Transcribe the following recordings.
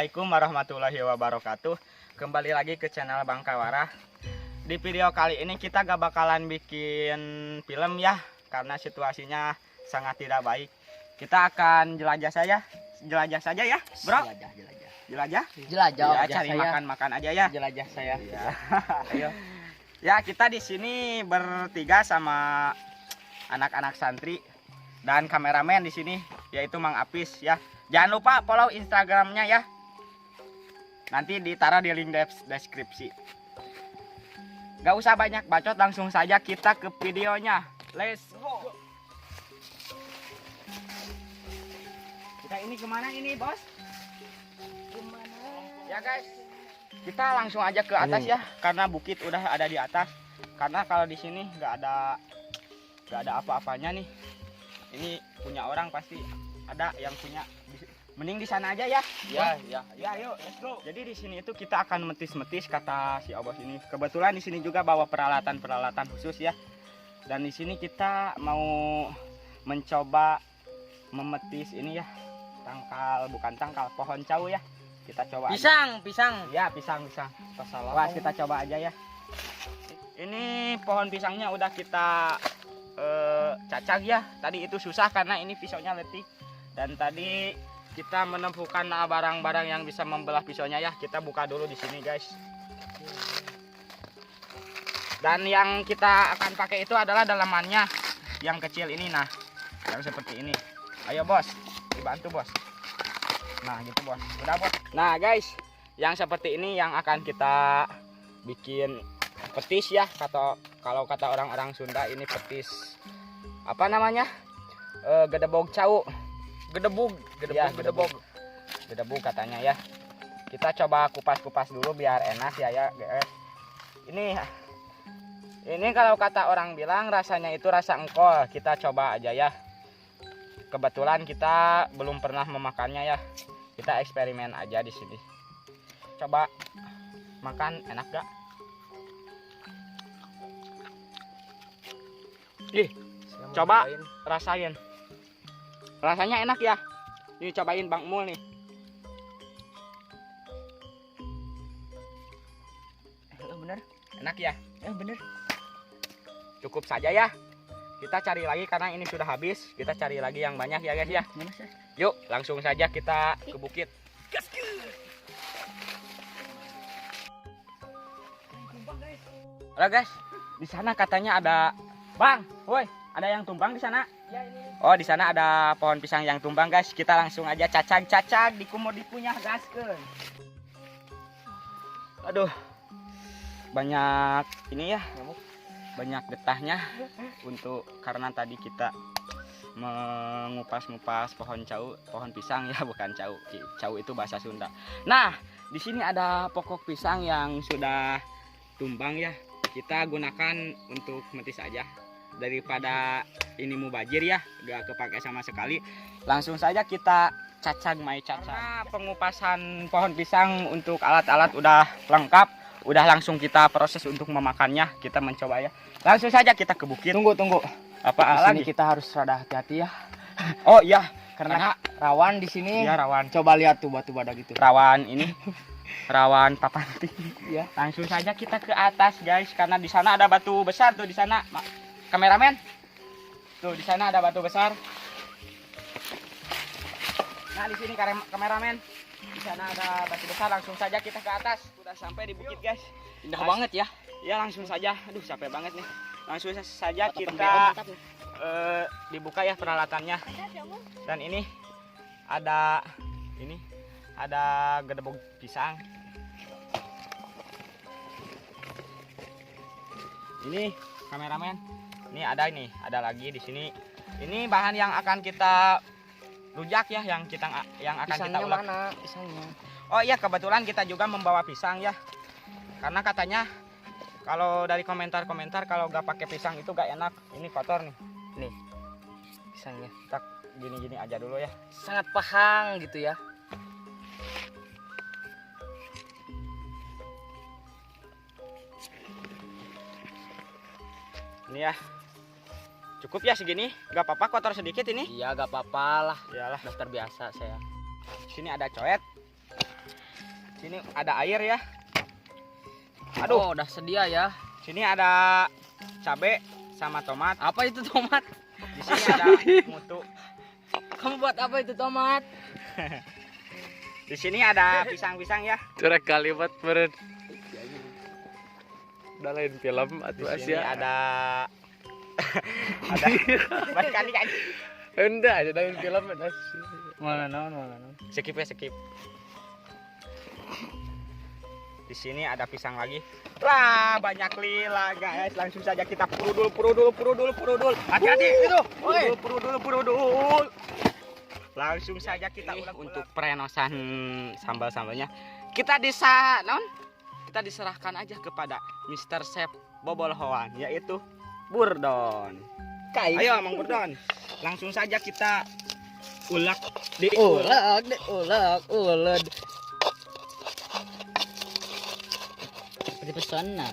Assalamualaikum warahmatullahi wabarakatuh. Kembali lagi ke channel Bang Kawara. Di video kali ini kita gak bakalan bikin film ya, karena situasinya sangat tidak baik. Kita akan jelajah saja ya, bro. Jelajah ya, cari makan aja ya. Jelajah saya. Ya. Ayo. Ya, kita di sini bertiga sama anak-anak santri dan kameramen di sini yaitu Mang Apis ya. Jangan lupa follow Instagramnya ya. Nanti ditaruh di link deskripsi. Gak usah banyak bacot, langsung saja kita ke videonya. Let's go. Kita ini kemana ini, bos? Ya guys, kita langsung aja ke atas ya, karena bukit udah ada di atas. Karena kalau di sini nggak ada apa-apanya nih. Ini punya orang pasti ada yang punya. Mending di sana aja ya. Ya, yuk, let's go. Jadi di sini itu kita akan metis-metis kata si Obos ini. Kebetulan di sini juga bawa peralatan khusus ya. Dan di sini kita mau mencoba memetis ini ya. Bukan tangkal, pohon cau ya. Kita coba Pisang. Ya, pisang. Wah, kita coba aja ya. Ini pohon pisangnya udah kita cacak ya. Tadi itu susah karena ini pisaunya letih. Dan tadi kita menemukan barang-barang yang bisa membelah pisaunya ya. Kita buka dulu di sini, guys. Dan yang kita akan pakai itu adalah dalamannya yang kecil ini, nah. Yang seperti ini. Ayo, bos. Dibantu, bos. Nah, gitu, bos. Udah, bos. Nah, guys, yang seperti ini yang akan kita bikin petis ya. Kalau kata orang-orang Sunda ini petis. Apa namanya? Gedebog cau. Gedebug katanya ya. Kita coba kupas-kupas dulu biar enak ya guys. Ini kalau kata orang bilang rasanya itu rasa engkol. Kita coba aja ya. Kebetulan kita belum pernah memakannya ya. Kita eksperimen aja di sini. Coba makan, enak gak? Coba rasain. Rasanya enak ya. Nih cobain Bang Mul nih. Bener. Enak ya? Bener. Cukup saja ya. Kita cari lagi karena ini sudah habis. Kita cari lagi yang banyak ya guys ya. Yuk, langsung saja kita ke bukit. Halo guys, di sana katanya ada Bang, woi, ada yang tumbang di sana? Ya, ini. Oh, di sana ada pohon pisang yang tumbang, guys. Kita langsung aja cacag-cacag di kumur dipunya gaskeun. Aduh. Banyak ini ya. Banyak getahnya karena tadi kita mengupas-ngupas pohon pisang ya, bukan cau. Cau itu bahasa Sunda. Nah, di sini ada pokok pisang yang sudah tumbang ya. Kita gunakan untuk metis aja. Daripada ini mubajir ya, gak kepake sama sekali. Langsung saja kita cacag. Karena pengupasan pohon pisang untuk alat-alat udah lengkap, udah langsung kita proses untuk memakannya. Kita mencoba ya. Langsung saja kita ke bukit. Tunggu. Apa lagi? Kita harus rada hati-hati ya. Oh iya, karena rawan di sini. Iya, rawan. Coba lihat tuh batu badak gitu. Rawan ini. Rawan papanti. Ya. Langsung saja kita ke atas, guys, karena di sana ada batu besar tuh di sana. Kameramen. Tuh di sana ada batu besar. Nah, di sini kameramen. Di sana ada batu besar, langsung saja kita ke atas. Udah sampai di bukit, guys. Indah banget ya. Ya, langsung saja. Aduh, capek banget nih. Langsung saja kita dibuka ya peralatannya. Dan ini ada gedebog pisang. Ini kameramen. Ini ada lagi di sini. Ini bahan yang akan kita rujak ya, yang akan Pisangnya kita ulek. mana? Pisangnya. Oh iya, kebetulan kita juga membawa pisang ya. Karena katanya kalau dari komentar kalau gak pakai pisang itu gak enak. Ini kotor nih. Nih. Pisangnya. Kita gini-gini aja dulu ya. Sangat pahang gitu ya. Ini ya. Cukup ya segini, nggak apa-apa kotor sedikit ini. Iya, nggak apa-apa lah. Iyalah, Udah terbiasa saya. Sini ada coet. Sini ada air ya. Aduh, Oh, udah sedia ya. sini ada cabe sama tomat. Apa itu tomat? Di sini ada mutu. Kamu buat apa itu tomat? Di sini ada pisang-pisang ya. Curah kalimat meren. Udah lain film Di atau sini Asia. ada ada baik kali kan. Enggak aja lain film ada Asia. Mana non. Skip ya, skip. Di sini ada pisang lagi. Wah, banyak lila guys. Langsung saja kita purudul. Hati-hati itu. Purudul. Langsung saja kita untuk perenosan sambal-sambalnya. Kita kita diserahkan aja kepada Mr. Chef Bobolhoan, yaitu Burdon. Ayo Mang Burdon. Langsung saja kita ulek. Seperti pesona.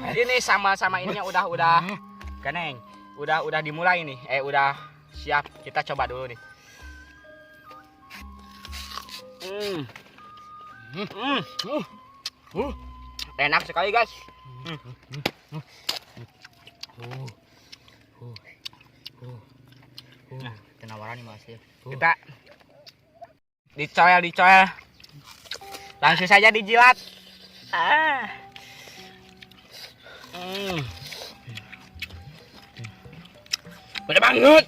Ini sama ininya udah Ganeng. Udah dimulai nih. Udah siap. Kita coba dulu nih. Enak sekali guys. Nah, penawaran nih Mas ya. Kita dicoel. Langsung saja dijilat. Bener banget.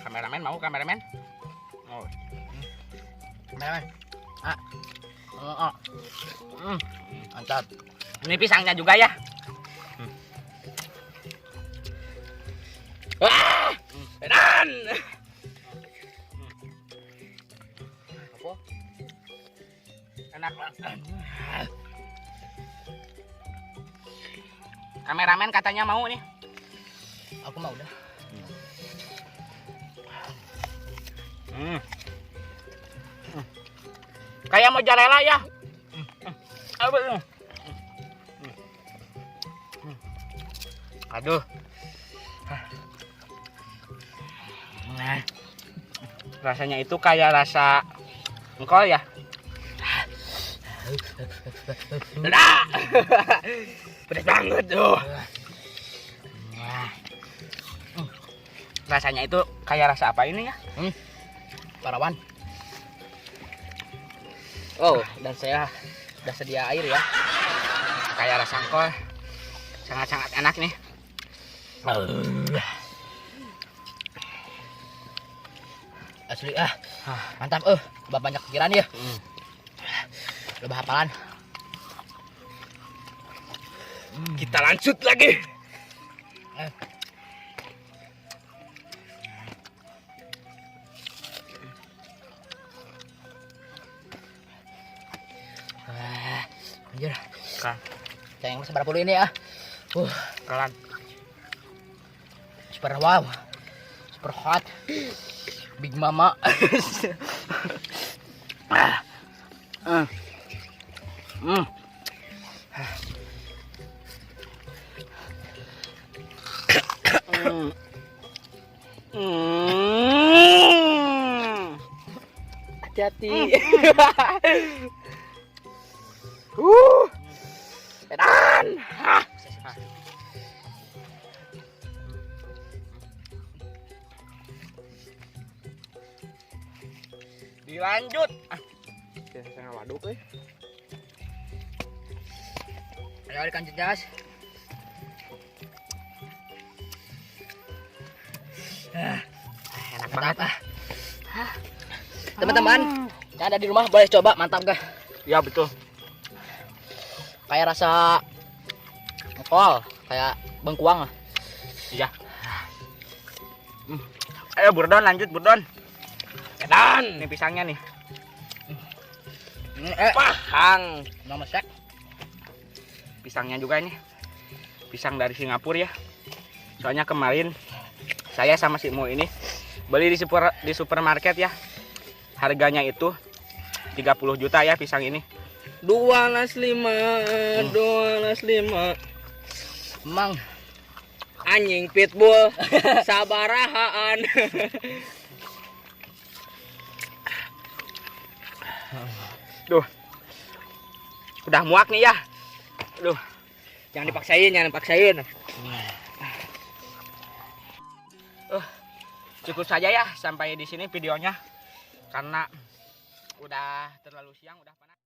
Kameramen. Oh. Kameramen. Mantap. Ini pisangnya juga ya. Wah! Edan. Apa? Enak banget. Kameramen katanya mau nih. Aku mau udah. Kayak mozzarella ya. Aduh. Nah. Rasanya itu kayak rasa engkol ya. Pedas banget tuh. Rasanya itu kayak rasa apa ini ya? Parawan. Oh, dan saya sudah sedia air ya. Kayak rasa engkol. Sangat-sangat enak nih. Asli mantap udah banyak pikiran ya. Udah hafalan. Kita lanjut lagi. Anjir. Kan. Sayang seberapa puluh ini ya. Kalan. Super wow. Super hot. Big Mama. Hati-hati. Edan. Dilanjut. Saya waduk euy. Ayo dilanjut guys. Enak Mantap banget. Teman-teman, yang ada di rumah boleh coba, mantap guys. Ya betul. Kayak rasa engkol, kayak bengkuang lah. Iya. Ayo Burdon, lanjut Burdon. Edan, ini pisangnya nih. Ini Pahang. Mama Sek. Pisangnya juga ini. Pisang dari Singapura ya. Soalnya kemarin saya sama si Mo ini beli di supermarket ya. Harganya itu 30 juta ya pisang ini. 2,5 Emang anjing pitbull sabarahaan. Duh. Udah muak nih ya. Duh. Jangan dipaksain. Cukup saja ya sampai di sini videonya karena udah terlalu siang, udah panas.